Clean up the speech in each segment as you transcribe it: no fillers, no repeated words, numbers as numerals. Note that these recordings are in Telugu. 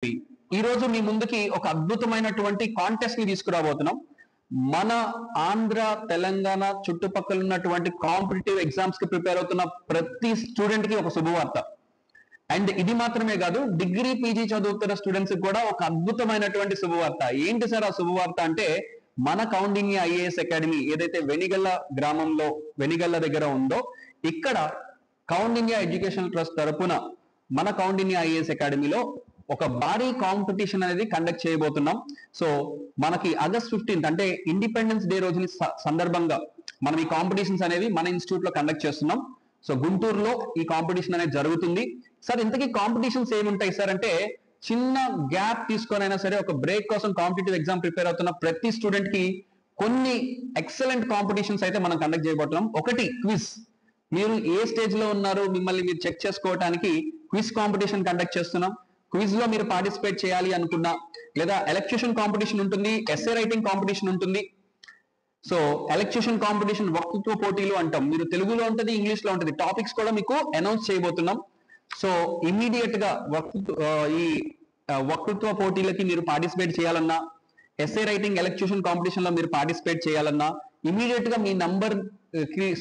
ఈ రోజు మీ ముందుకి ఒక అద్భుతమైనటువంటి కాంటెస్ట్ ని తీసుకురాబోతున్నాం. మన ఆంధ్ర తెలంగాణ చుట్టుపక్కల ఉన్నటువంటి కాంపిటేటివ్ ఎగ్జామ్స్ కి ప్రిపేర్ అవుతున్న ప్రతి స్టూడెంట్ కి ఒక శుభవార్త. అండ్ ఇది మాత్రమే కాదు, డిగ్రీ పీజీ చదువుతున్న స్టూడెంట్స్ కూడా ఒక అద్భుతమైనటువంటి శుభవార్త. ఏంటి సార్ ఆ శుభవార్త అంటే, మన కౌండిన్య ఐఏఎస్ అకాడమీ ఏదైతే వెనిగల్ల గ్రామంలో వెనిగల్ల దగ్గర ఉందో, ఇక్కడ కౌండిన్య ఎడ్యుకేషన్ ట్రస్ట్ తరపున మన కౌండిన్య ఐఏఎస్ అకాడమీలో ఒక భారీ కాంపిటీషన్ అనేది కండక్ట్ చేయబోతున్నాం. సో మనకి ఆగస్ట్ 15th అంటే ఇండిపెండెన్స్ డే రోజుని సందర్భంగా మనం ఈ కాంపిటీషన్స్ అనేవి మన ఇన్స్టిట్యూట్ లో కండక్ట్ చేస్తున్నాం. సో గుంటూరులో ఈ కాంపిటీషన్ అనేది జరుగుతుంది. సార్ ఇంతకీ కాంపిటీషన్స్ ఏముంటాయి సార్ అంటే, చిన్న గ్యాప్ తీసుకొని అయినా సరే ఒక బ్రేక్ కోసం కాంపిటేటివ్ ఎగ్జామ్ ప్రిపేర్ అవుతున్న ప్రతి స్టూడెంట్ కి కొన్ని ఎక్సలెంట్ కాంపిటీషన్స్ అయితే మనం కండక్ట్ చేయబోతున్నాం. ఒకటి క్విజ్, మీరు ఏ స్టేజ్ లో ఉన్నారు మిమ్మల్ని మీరు చెక్ చేసుకోవడానికి క్విజ్ కాంపిటీషన్ కండక్ట్ చేస్తున్నాం. క్విజ్ లో మీరు పార్టిసిపేట్ చేయాలి అనుకున్నా, లేదా ఎలక్ట్యూషన్ కాంపిటీషన్ ఉంటుంది, ఎస్ఏ రైటింగ్ కాంపిటీషన్ ఉంటుంది. సో ఎలక్ట్యూషన్ కాంపిటీషన్ వక్తృత్వ పోటీలు అంటాం, మీరు తెలుగులో ఉంటుంది, ఇంగ్లీష్ లో ఉంటుంది. టాపిక్స్ కూడా మీకు అనౌన్స్ చేయబోతున్నాం. సో ఇమ్మీడియట్ గా ఈ వక్తృత్వ పోటీలకి మీరు పార్టిసిపేట్ చేయాలన్నా, ఎస్ఏ రైటింగ్ ఎలక్ట్యూషన్ కాంపిటీషన్ లో మీరు పార్టిసిపేట్ చేయాలన్నా, ఇమ్మీడియట్ గా మీ నంబర్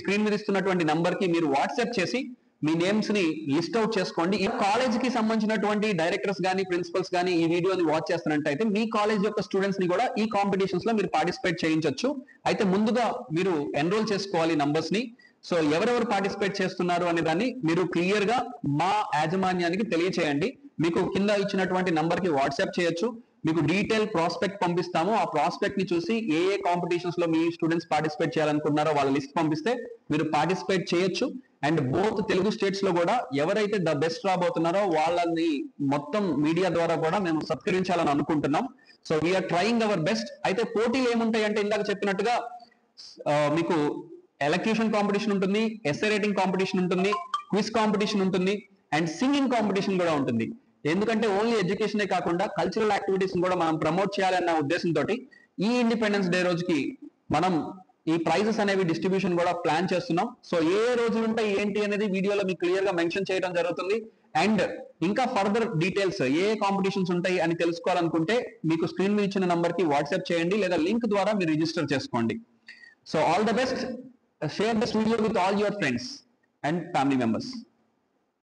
స్క్రీన్ మీద ఇస్తున్నటువంటి నంబర్ కి మీరు వాట్సాప్ చేసి మీ నేమ్స్ ని లిస్ట్ అవుట్ చేసుకోండి. ఈ కాలేజ్ కి సంబంధించినటువంటి డైరెక్టర్స్ కానీ ప్రిన్సిపల్స్ కానీ ఈ వీడియోని వాచ్ చేస్తున్నట్టయితే మీ కాలేజ్ యొక్క స్టూడెంట్స్ ని కూడా ఈ కాంపిటీషన్స్ లో మీరు పార్టిసిపేట్ చేయించవచ్చు. అయితే ముందుగా మీరు ఎన్రోల్ చేసుకోవాలి నంబర్స్ ని. సో ఎవరెవరు పార్టిసిపేట్ చేస్తున్నారు అనే దాన్ని మీరు క్లియర్ గా మా యాజమాన్యానికి తెలియచేయండి. మీకు కింద ఇచ్చినటువంటి నంబర్ కి వాట్సాప్ చేయొచ్చు. మీకు డీటెయిల్ ప్రాస్పెక్ట్ పంపిస్తాము. ఆ ప్రాస్పెక్ట్ ని చూసి ఏ కాంపిటీషన్స్ లో మీ స్టూడెంట్స్ పార్టిసిపేట్ చేయాలనుకున్నారో వాళ్ళ లిస్ట్ పంపిస్తే మీరు పార్టిసిపేట్ చేయొచ్చు. అండ్ బోత్ తెలుగు స్టేట్స్ లో కూడా ఎవరైతే ద బెస్ట్ రాబోతున్నారో వాళ్ళని మొత్తం మీడియా ద్వారా కూడా మేము సత్కరించాలని అనుకుంటున్నాం. So we are trying our best. అయితే పోటీలు ఏముంటాయి అంటే, ఇందాక చెప్పినట్టుగా మీకు ఎలక్ట్యూషన్ కాంపిటీషన్ ఉంటుంది, ఎస్ఏ రైటింగ్ కాంపిటీషన్ ఉంటుంది, క్విజ్ కాంపిటీషన్ ఉంటుంది, అండ్ సింగింగ్ కాంపిటీషన్ కూడా ఉంటుంది. ఎందుకంటే ఓన్లీ ఎడ్యుకేషనే కాకుండా కల్చరల్ యాక్టివిటీస్ కూడా మనం ప్రమోట్ చేయాలన్న ఉద్దేశంతో ఈ ఇండిపెండెన్స్ డే రోజుకి మనం ఈ ప్రైజెస్ అనేవి డిస్ట్రిబ్యూషన్ కూడా ప్లాన్ చేస్తున్నాం. సో ఏ రోజులు ఉంటాయి ఏంటి అనేది వీడియోలో మీకు క్లియర్ గా మెన్షన్ చేయడం జరుగుతుంది. అండ్ ఇంకా ఫర్దర్ డీటెయిల్స్ ఏ కాంపిటీషన్స్ ఉంటాయి అని తెలుసుకోవాలనుకుంటే మీకు స్క్రీన్ మీద ఇచ్చిన నంబర్ కి వాట్సాప్ చేయండి, లేదా లింక్ ద్వారా మీరు రిజిస్టర్ చేసుకోండి. So all the best. Share this video with all your friends and family members.